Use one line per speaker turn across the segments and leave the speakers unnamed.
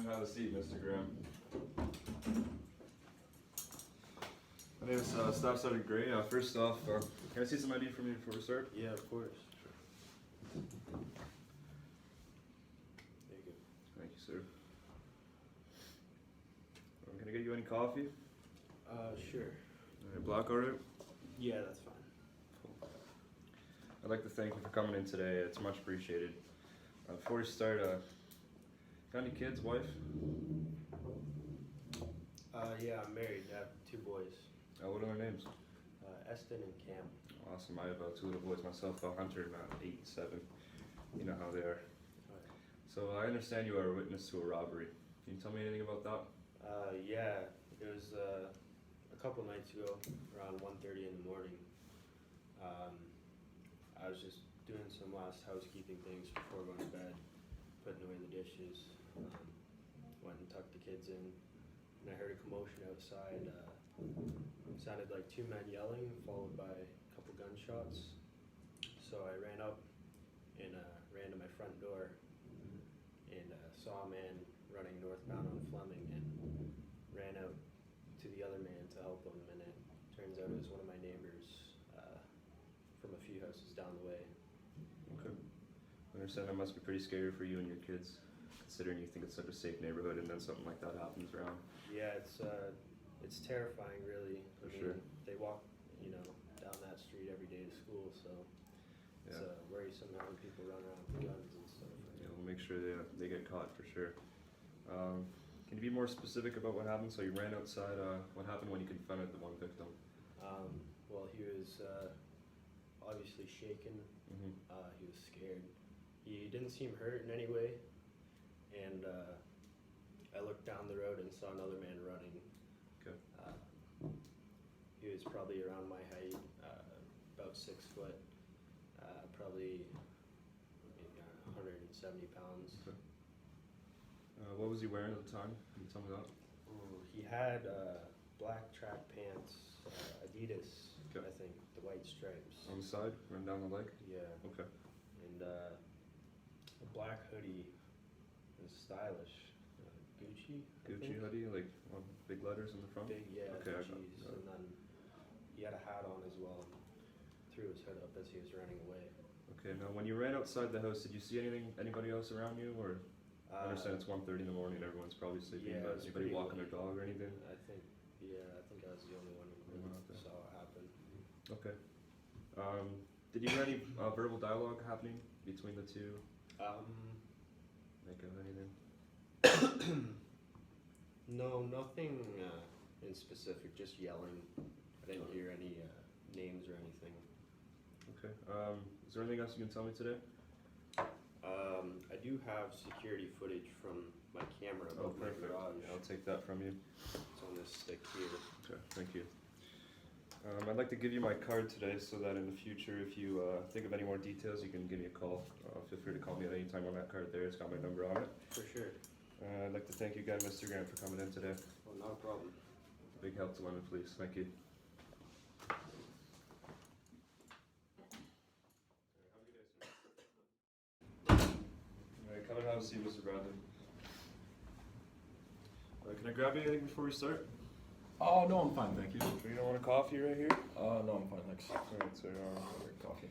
Have a seat, Mr. Graham. My name is Staff Sergeant Gray. First off, can I see some ID from you before we start?
Yeah, of course.
Sure.
There you go.
Thank you, sir. Can I get you any coffee?
Sure.
Black, alright?
Yeah, that's fine.
Cool. I'd like to thank you for coming in today. It's much appreciated. Before we start, got any kids, wife?
Yeah, I'm married. I have 2 boys.
What are their names?
Eston and Cam.
Awesome. I have 2 little boys myself, Hunter and 8 and 7. You know how they are.
Right.
So I understand you are a witness to a robbery. Can you tell me anything about that?
Yeah, it was a couple nights ago, around 1:30 in the morning. I was just doing some last housekeeping things before going to bed, putting away the dishes. Went and tucked the kids in, and I heard a commotion outside. It sounded like 2 men yelling, followed by a couple gunshots. So I ran up and ran to my front door and saw a man running northbound on Fleming, and ran out to the other man to help him, and it turns out it was one of my neighbors from a few houses down the way.
Okay. I understand that must be pretty scary for you and your kids, considering you think it's such a safe neighborhood and then something like that happens around.
Yeah, it's terrifying, really.
For sure.
They walk, down that street every day to school, so it's worrisome how people run around with guns and stuff.
Yeah, we'll make sure they get caught for sure. Can you be more specific about what happened? So you ran outside. What happened when you confronted the one victim?
Well, he was obviously shaken.
Mm-hmm.
He was scared. He didn't seem hurt in any way, and I looked down the road and saw another man running.
Okay.
He was probably around my height, about 6 foot, probably maybe 170 pounds.
Okay. What was he wearing at the time? Can you tell me that?
He had black track pants, Adidas,
Okay.
I think, the white stripes.
On the side, run down the leg?
Yeah.
Okay.
And a black hoodie. It was stylish. Gucci? I
Gucci
think.
hoodie, like big letters in the front?
Big, yeah,
Okay, I
Gucci's.
got it.
And then he had a hat on as well. Threw his hood up as he was running away.
Okay, now when you ran outside the house, did you see anybody else around you, or? I understand it's 1:30 in the morning, everyone's probably sleeping,
yeah,
but
it's
anybody
pretty
walking
late.
their dog or anything?
I think I was the only one who really
Okay.
saw it happen.
Okay. Did you hear any verbal dialogue happening between the two? Think of anything?
No, nothing in specific, just yelling. I didn't hear any names or anything.
Okay. Is there anything else you can tell me today?
I do have security footage from my camera above my
Perfect.
garage.
Yeah, I'll take that from you.
It's on this stick here.
Okay, thank you. I'd like to give you my card today so that in the future, if you think of any more details, you can give me a call. Feel free to call me at any time on that card there. It's got my number on it.
For sure.
I'd like to thank you again, Mr. Graham, for coming in today.
Well, not a problem.
Big help to London Police. Thank you. Alright, come and have a seat, Mr. Bradley. Can I grab you anything before we start?
Oh, no, I'm fine, thank you.
You don't want a coffee right here?
No, I'm fine, thanks.
Alright, so
Coffee.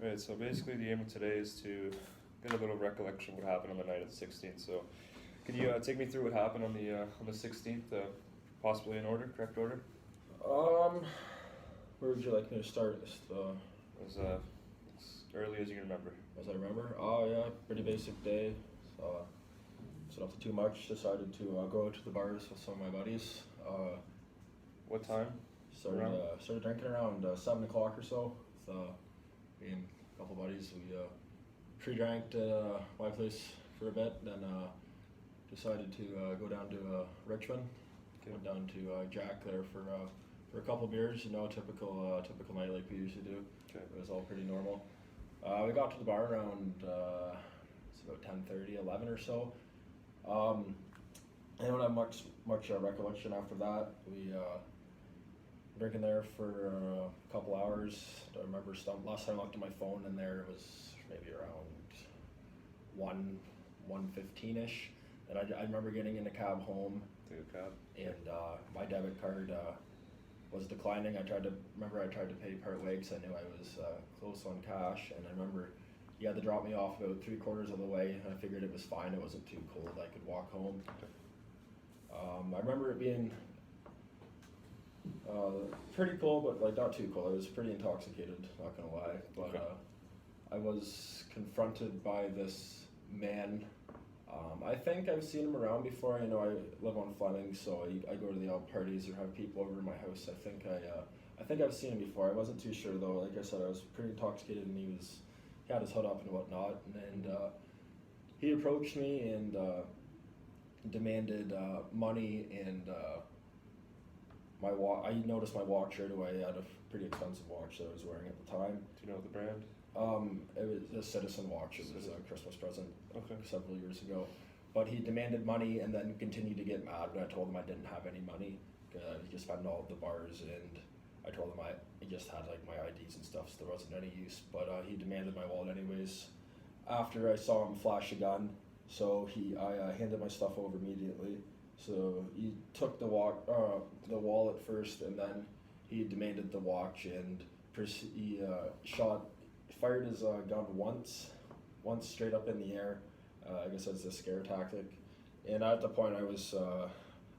Alright, so basically the aim of today is to get a little recollection of what happened on the night of the 16th. So, can you take me through what happened on the 16th, possibly in order, correct order?
Where would you like me to start?
As early as you can remember.
As I remember? Oh, yeah, pretty basic day. So, nothing too much. Decided to go out to the bars with some of my buddies.
What time?
Started drinking around 7 o'clock or so with me and a couple buddies. We pre-drank at my place for a bit, then decided to go down to Richmond.
Okay.
Went down to Jack there for a couple beers. Typical night like we usually do.
Okay.
It was all pretty normal. We got to the bar around it's about 10:30, 11 or so. I don't have much recollection after that. We drinking there for a couple hours. I remember last time I looked at my phone and there it was maybe around 1:15ish. and I remember getting in a cab home,
Take a cab.
and my debit card was declining. I tried to pay part way because I knew I was close on cash, and I remember he had to drop me off about 3/4 of the way, and I figured it was fine. It wasn't too cold. I could walk home. I remember it being pretty cold, but like not too cold. I was pretty intoxicated, not gonna lie. But
Okay.
I was confronted by this man. I think I've seen him around before. You know, I live on Fleming, so I go to the odd parties or have people over to my house. I think I've seen him before. I wasn't too sure though. Like I said, I was pretty intoxicated, and he had his hood up and whatnot. And he approached me and demanded money and my watch. I noticed my watch right away. I had a pretty expensive watch that I was wearing at the time.
Do you know the brand?
It was a Citizen watch. It was a Christmas present
Okay.
several years ago. But he demanded money and then continued to get mad when I told him I didn't have any money. He just spent all of the bars, and I told him I just had like my IDs and stuff, so there wasn't any use. But he demanded my wallet anyways. After I saw him flash a gun, so I handed my stuff over immediately. So he took the wallet first, and then he demanded the watch, and he fired his gun once straight up in the air. I guess that's a scare tactic. And at the point I was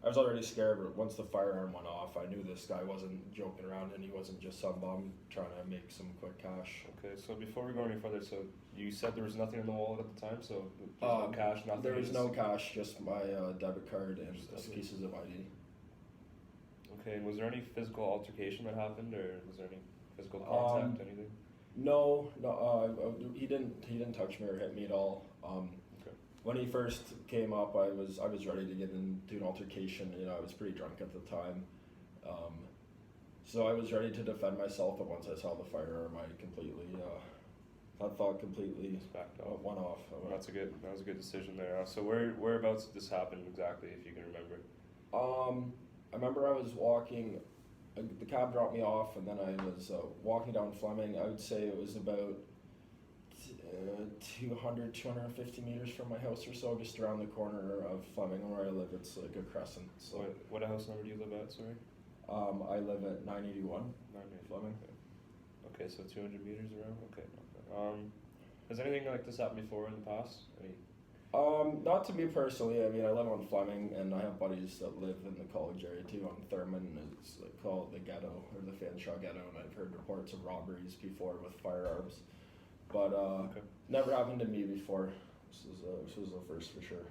already scared, but once the firearm went off, I knew this guy wasn't joking around, and he wasn't just some bum trying to make some quick cash.
Okay, so before we go any further, so you said there was nothing in the wallet at the time, so there's no cash, nothing?
There was
you
no
just-
cash, just my debit card and
Just
just
debit.
pieces of ID.
Okay, and was there any physical altercation that happened, or was there any physical contact, anything?
No, he didn't touch me or hit me at all.
Okay.
When he first came up, I was ready to get into an altercation. You know, I was pretty drunk at the time, so I was ready to defend myself. But once I saw the firearm, that thought completely
Just backed off.
went off.
Well, that was a good decision there. So whereabouts did this happen exactly, if you can remember?
I remember I was walking. The cab dropped me off, and then I was walking down Fleming. I would say it was about 250 meters from my house or so, just around the corner of Fleming where I live. It's like a crescent. So
What house number do you live at, sorry?
I live at 981 Fleming.
Okay, so 200 meters around? Okay. Has anything like this happened before in the past?
Not to me personally. I mean, I live on Fleming, and I have buddies that live in the college area too, on Thurman. It's like called the ghetto, or the Fanshawe ghetto, and I've heard reports of robberies before with firearms. But
Okay.
never happened to me before. This was a first for sure.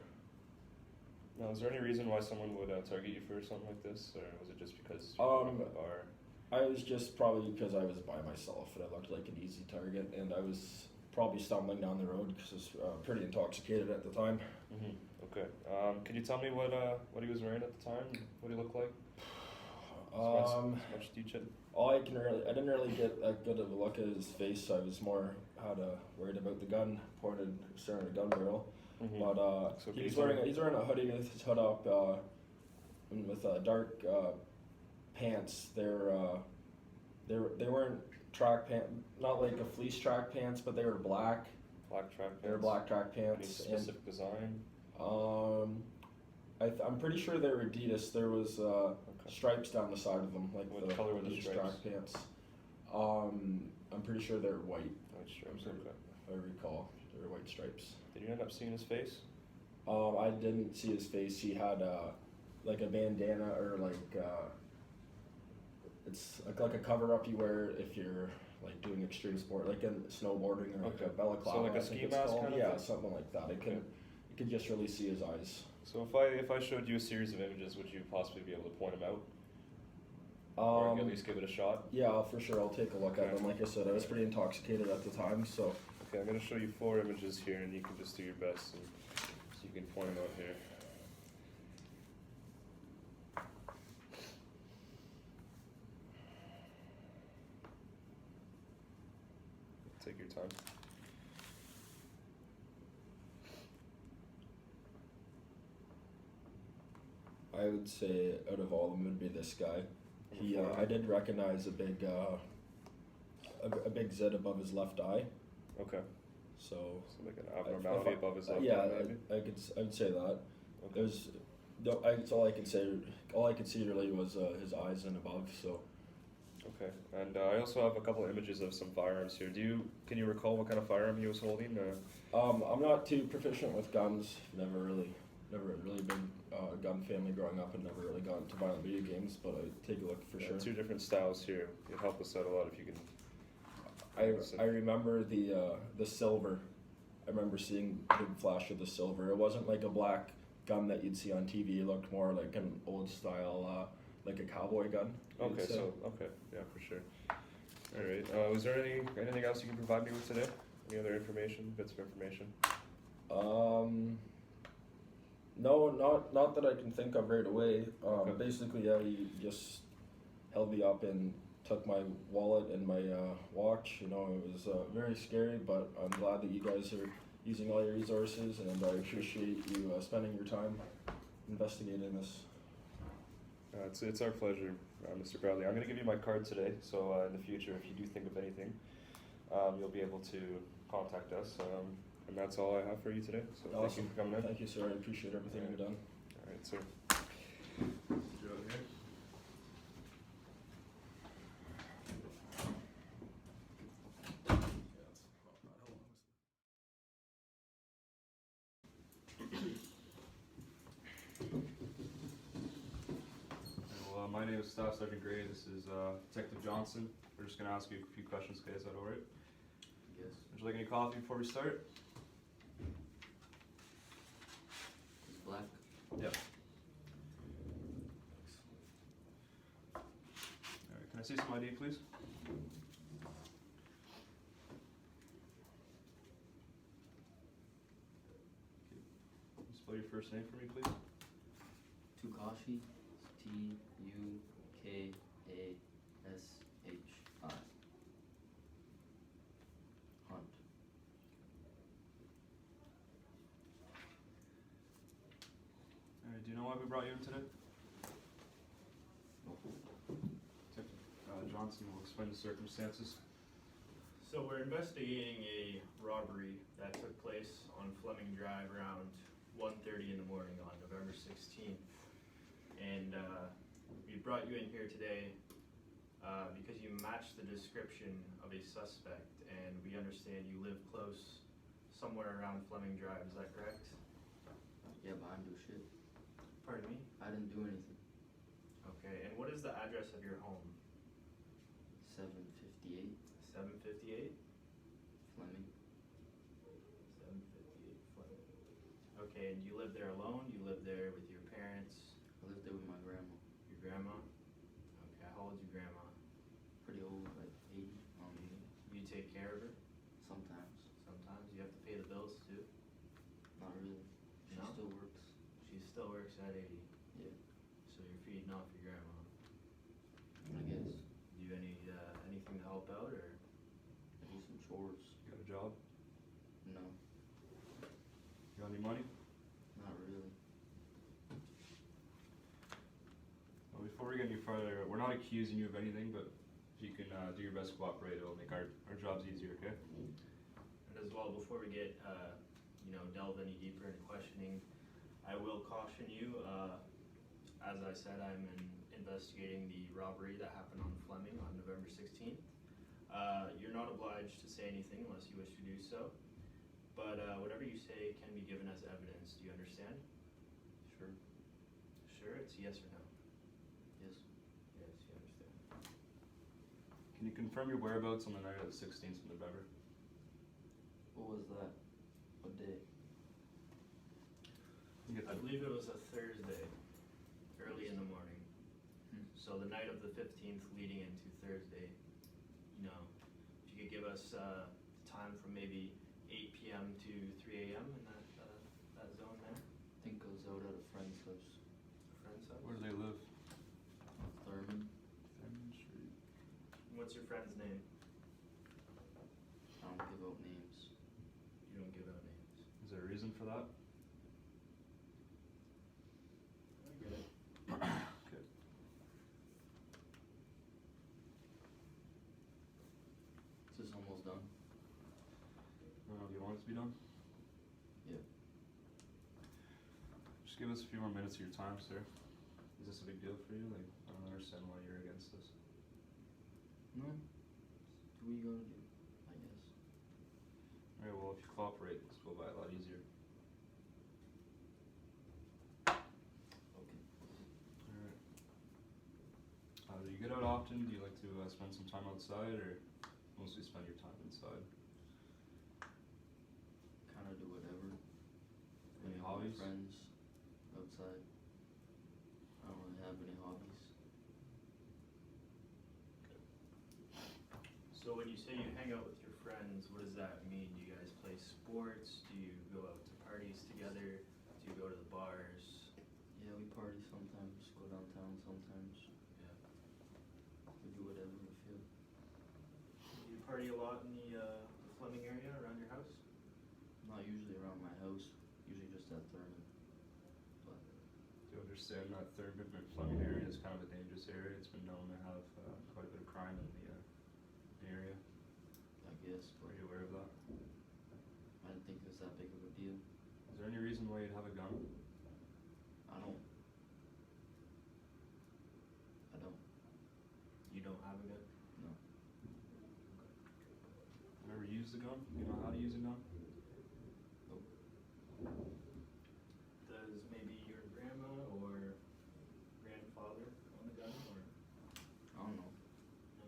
Now, is there any reason why someone would target you for something like this, or was it just because you
Um,
were at the bar?
I was just probably because I was by myself and I looked like an easy target, and I was probably stumbling down the road because I was pretty intoxicated at the time.
Okay. Can you tell me what he was wearing at the time? What he looked like? As much detail.
I didn't really get that good of a look at his face. So I was more worried about the gun pointed, staring at the gun barrel. But
So
he's wearing a hoodie with his hood up, and with dark pants. They weren't track pants, not like a fleece track pants, but they were black.
Black track pants.
They were black track
Any
pants.
specific design?
And I'm pretty sure they were Adidas. There was stripes down the side of them, like
What
the
color were the
Adidas
stripes?
track pants. I'm pretty sure they're white.
White stripes.
Okay.
Okay.
If I recall, they were white stripes.
Did you end up seeing his face?
I didn't see his face. He had like a bandana, or like it's like a cover up you wear if you're like doing extreme sport, like in snowboarding, or like
Okay.
a balaclava.
So like a
I think
ski
it's
mask
called.
kind of
Yeah,
thing?
something like that.
Okay.
You could just really see his eyes.
So if I showed you a series of images, would you possibly be able to point them out, or at least give it a shot?
Yeah, for sure. I'll take a look at
Okay.
them. Like I said, I was pretty intoxicated at the time, so.
Okay, I'm gonna show you 4 images here, and you can just do your best, and so you can point them out here. Take your time.
I would say out of all of them, would be this guy. He,
Number 4.
I did recognize a big zit above his left eye.
Okay.
So.
So like an abnormality above his left
Yeah,
eye, maybe?
I would say that.
Okay.
There's, no, it's all I can say. All I could see really was his eyes and above. So
Okay. And I also have a couple of images of some firearms here. Can you recall what kind of firearm he was holding?
I'm not too proficient with guns. Never really been a gun family growing up, and never really got into violent video games. But I take a look for sure.
Two different styles here. It'd help us out a lot if you can.
I remember the silver. I remember seeing the flash of the silver. It wasn't like a black gun that you'd see on TV. It looked more like an old style, like a cowboy gun.
Okay, yeah, for sure. All right. Was there anything else you can provide me with today? Any other information, bits of information?
No, not that I can think of right away.
Okay.
Basically, yeah, he just held me up and took my wallet and my watch. You know, it was very scary, but I'm glad that you guys are using all your resources, and I appreciate you spending your time investigating this.
It's our pleasure, Mr. Bradley. I'm going to give you my card today, so in the future, if you do think of anything, you'll be able to contact us. And that's all I have for you today. So
Awesome.
Thank you for coming in.
Thank you, sir. I appreciate everything you've done.
All right, sir. Well, my name is Staff Sergeant Gray. This is Detective Johnson. We're just going to ask you a few questions, okay? Is that all right?
Yes.
Would you like any coffee before we start?
It's black.
Yep. All right, can I see some ID, please? Can you spell your first name for me, please?
Tukashi, Tukashi. Hunt.
All right, do you know why we brought you in today? Detective Johnson will explain the circumstances.
So we're investigating a robbery that took place on Fleming Drive around 1:30 in the morning on November 16th. And we brought you in here today because you match the description of a suspect, and we understand you live close somewhere around Fleming Drive. Is that correct?
Yeah, but I didn't do shit.
Pardon me?
I didn't do anything.
Okay, and what is the address of your home?
758
758?
Fleming.
758 Fleming. Okay, and you live there alone? You live there with your parents?
I lived there with my grandma.
Your grandma? Okay, how old's your grandma?
Pretty old, like 80.
You take care of her?
Sometimes.
Sometimes you have to pay the bills too?
Not really. She
No?
still works.
She still works at 80,
Yeah,
so you're feeding off your grandma.
I guess.
Do you anything to help out, or?
I do some chores.
You got a job?
No,
You got any money?
not really.
Well, before we get any further, we're not accusing you of anything, but if you can do your best to cooperate, it'll make our jobs easier, okay?
And as well, before we get, delve any deeper into questioning, I will caution you, as I said, I'm investigating the robbery that happened on Fleming on November 16th. You're not obliged to say anything unless you wish to do so, but whatever you say can be given as evidence. Do you understand?
Sure.
Sure, it's yes or no?
Yes.
Yes, you understand.
Can you confirm your whereabouts on the night of the 16th of November?
What was that? What day?
You get
I
the-
believe it was a Thursday, early in the morning.
Hmm.
So the night of the 15th leading into Thursday, if you could give us time from maybe 8 p.m. to 3 a.m. in that zone there,
I think I was out at a friend's house.
a friend's house.
Where do they live?
Thurman.
Thurman Street.
What's your friend's name?
I don't give out names.
You don't give out names.
Is there a reason for that?
I get it.
Okay.
Is this almost done?
Do you want it to be done?
Yeah.
Just give us a few more minutes of your time, sir. Is this a big deal for you? Like, I don't understand why you're against this.
No? Do what you gotta do, I guess.
Alright, well, if you cooperate, this will go by a lot easier.
Okay.
Alright. Do you get out often? Do you like to spend some time outside, or mostly spend your time inside?
Kinda do whatever.
Any
Hang out with
hobbies?
Friends outside. I don't really have any hobbies.
So when you say you hang out with your friends, what does that mean? Do you guys play sports? Do you go out to parties together? Do you go to the bars?
Yeah, we party sometimes, go downtown sometimes.
Yeah.
We do whatever we feel.
Do you party a lot in the Fleming area around your house?
Not usually around my house, usually just at Thurman. But
Do you understand that Thurman and Fleming area is kind of a dangerous area? It's been known to have quite a bit of crime in the area.
I guess,
Are
but
you aware of that?
I didn't think it was that big of a deal.
Is there any reason why you'd have a gun?
I don't.
You don't have a gun?
No.
Never used a gun? You know how to use a gun?
Does maybe your grandma or grandfather own a gun, or
I don't know.
no?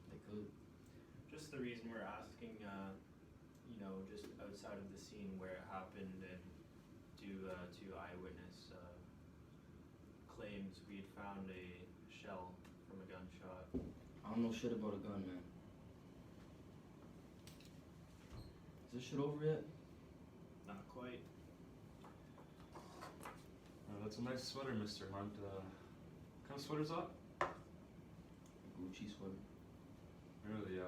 They could.
Just the reason we're asking, just outside of the scene where it happened and due to eyewitness claims, we had found a shell from a gunshot.
I don't know shit about a gun, man. Is this shit over yet?
Not quite.
That's a nice sweater, Mr. Hunt. What kind of sweater's that?
Gucci sweater.
Really,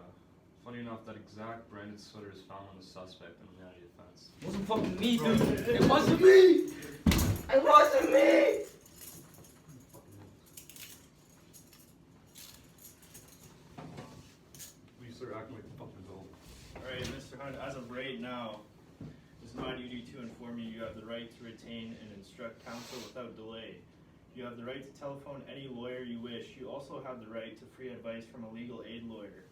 funny enough, that exact branded sweater is found on the suspect in the United Defense.
It wasn't fucking me, dude. It wasn't me. It wasn't me.
We start acting like fucking adult.
Alright, Mr. Hunt, as of right now, it's my duty to inform you have the right to retain and instruct counsel without delay. You have the right to telephone any lawyer you wish. You also have the right to free advice from a legal aid lawyer.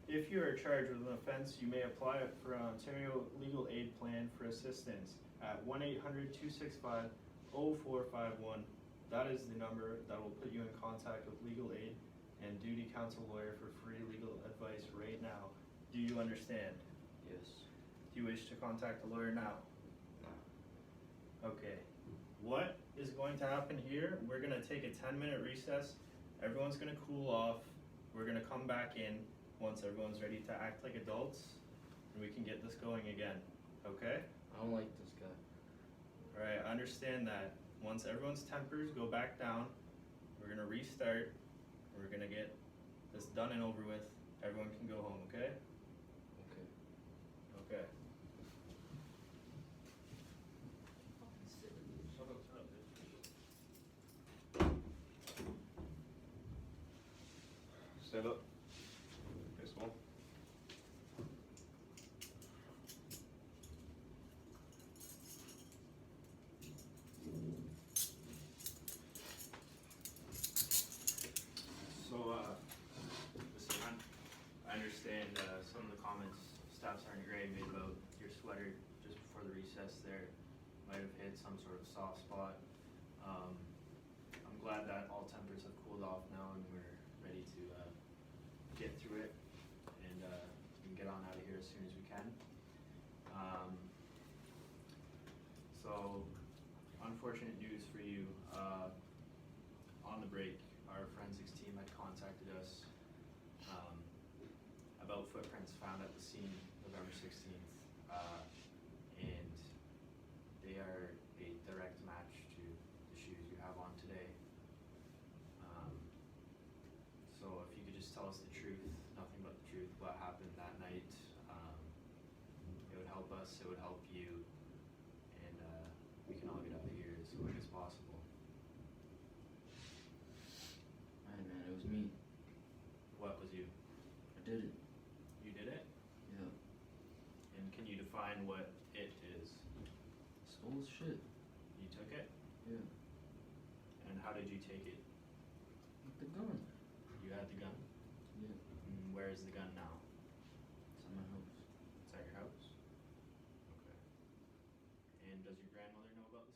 If you are charged with an offense, you may apply for an Ontario Legal Aid Plan for assistance at 1-800-265-0451. That is the number that will put you in contact with legal aid and duty counsel lawyer for free legal advice right now. Do you understand?
Yes.
Do you wish to contact the lawyer now? Okay. What is going to happen here? We're going to take a 10-minute recess. Everyone's going to cool off. We're going to come back in once everyone's ready to act like adults, and we can get this going again. Okay?
I don't like this guy.
Alright, I understand that. Once everyone's tempers go back down, we're going to restart. We're going to get this done and over with. Everyone can go home, okay?
Okay.
Okay.
Stand up. Okay, small.
So, Mr. Hunt, I understand some of the comments Staff Sergeant Gray made about your sweater just before the recess there might have hit some sort of soft spot. I'm glad that all tempers have cooled off now and we're ready to get through it and we can get on out of here as soon as we can. So, unfortunate news for you. On the break, our forensics team had contacted us about footprints found at the scene November 16th, and they are a direct match to the shoes you have on today. So if you could just tell us the truth, nothing but the truth, what happened that night, it would help us, it would help you, and we can all get out of here as quick as possible.
Alright, man, it was me.
What was you?
I did it.
You did it?
Yeah.
And can you define what it is?
Stole shit.
took it?
Yeah.
And how did you take it?
With the gun.
You had the gun?
Yeah.
Where is the gun now?
It's at my house.
It's at your house? Okay. And does your grandmother know about the